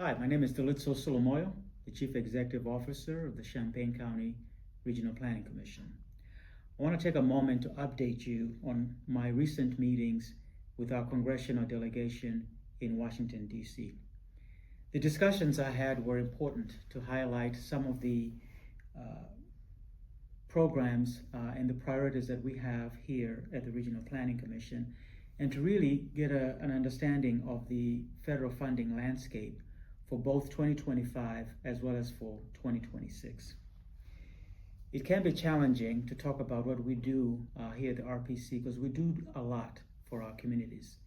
Hi, my name is Dalitso Sulamoyo, the Chief Executive Officer of the Champaign County Regional Planning Commission. I want to take a moment to update you on my recent meetings with our Congressional delegation in Washington, D.C. The discussions I had were important to highlight some of the programs and the priorities that we have here at the Regional Planning Commission, and to really get an understanding of the federal funding landscape for both 2025 as well as for 2026. It can be challenging to talk about what we do here at the RPC because we do a lot for our communities.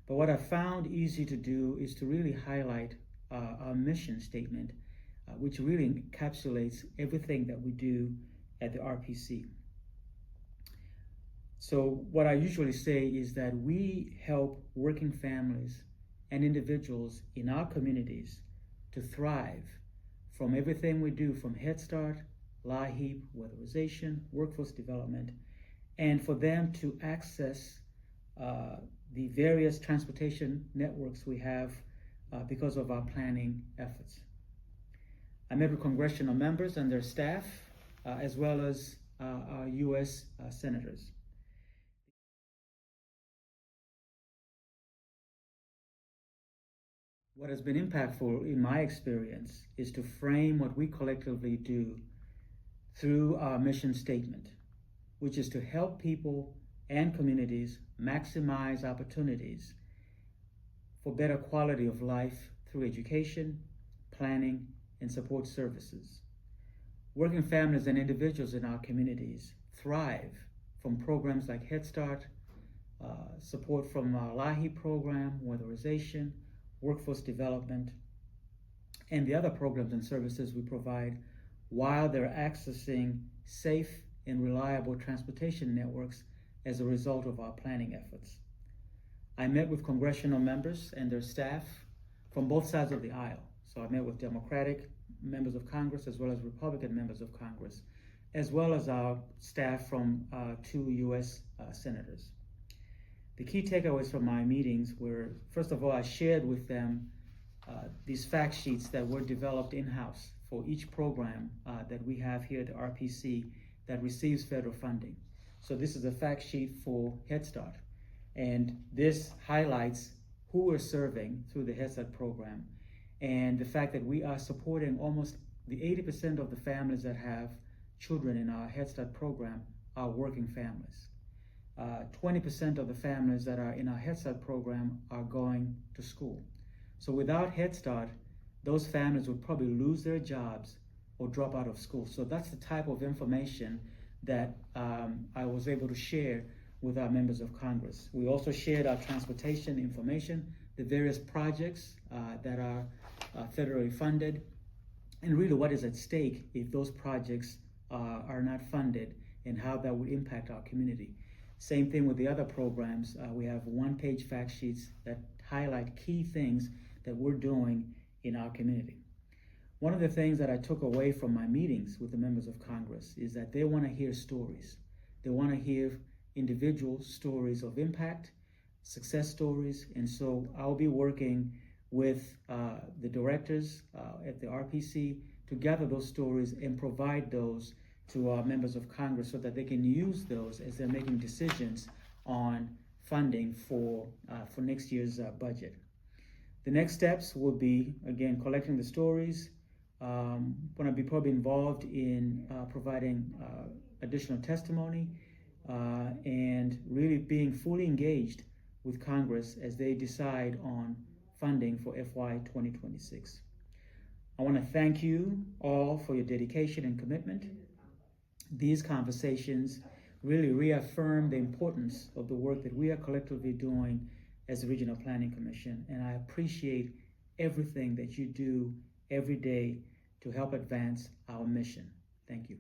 But what I found easy to do is to really highlight our mission statement, which really encapsulates everything that we do at the RPC. So what I usually say is that we help working families and individuals in our communities to thrive from everything we do, from Head Start, LIHEAP, weatherization, workforce development, and for them to access the various transportation networks we have because of our planning efforts. I met with congressional members and their staff, as well as our U.S. senators. What has been impactful in my experience is to frame what we collectively do through our mission statement, which is to help people and communities maximize opportunities for better quality of life through education, planning, and support services. Working families and individuals in our communities thrive from programs like Head Start, support from our LIHEAP program, weatherization, workforce development, and the other programs and services we provide while they're accessing safe and reliable transportation networks as a result of our planning efforts. I met with congressional members and their staff from both sides of the aisle. So I met with Democratic members of Congress as well as Republican members of Congress, as well as our staff from 2 U.S. senators. The key takeaways from my meetings were, first of all, I shared with them these fact sheets that were developed in-house for each program that we have here at the RPC that receives federal funding. So this is a fact sheet for Head Start, and this highlights who we're serving through the Head Start program and the fact that we are supporting almost the 80% of the families that have children in our Head Start program are working families. 20% of the families that are in our Head Start program are going to school. So without Head Start, those families would probably lose their jobs or drop out of school. So that's the type of information that I was able to share with our members of Congress. We also shared our transportation information, the various projects that are federally funded, and really what is at stake if those projects are not funded and how that would impact our community. Same thing with the other programs. We have one-page fact sheets that highlight key things that we're doing in our community. One of the things that I took away from my meetings with the members of Congress is that they want to hear stories. They want to hear individual stories of impact, success stories, and so I'll be working with the directors at the RPC to gather those stories and provide those to our members of Congress so that they can use those as they're making decisions on funding for next year's budget. The next steps will be, again, collecting the stories. Going to be probably involved in providing additional testimony and really being fully engaged with Congress as they decide on funding for FY 2026. I want to thank you all for your dedication and commitment. These conversations really reaffirm the importance of the work that we are collectively doing as the Regional Planning Commission, and I appreciate everything that you do every day to help advance our mission. Thank you.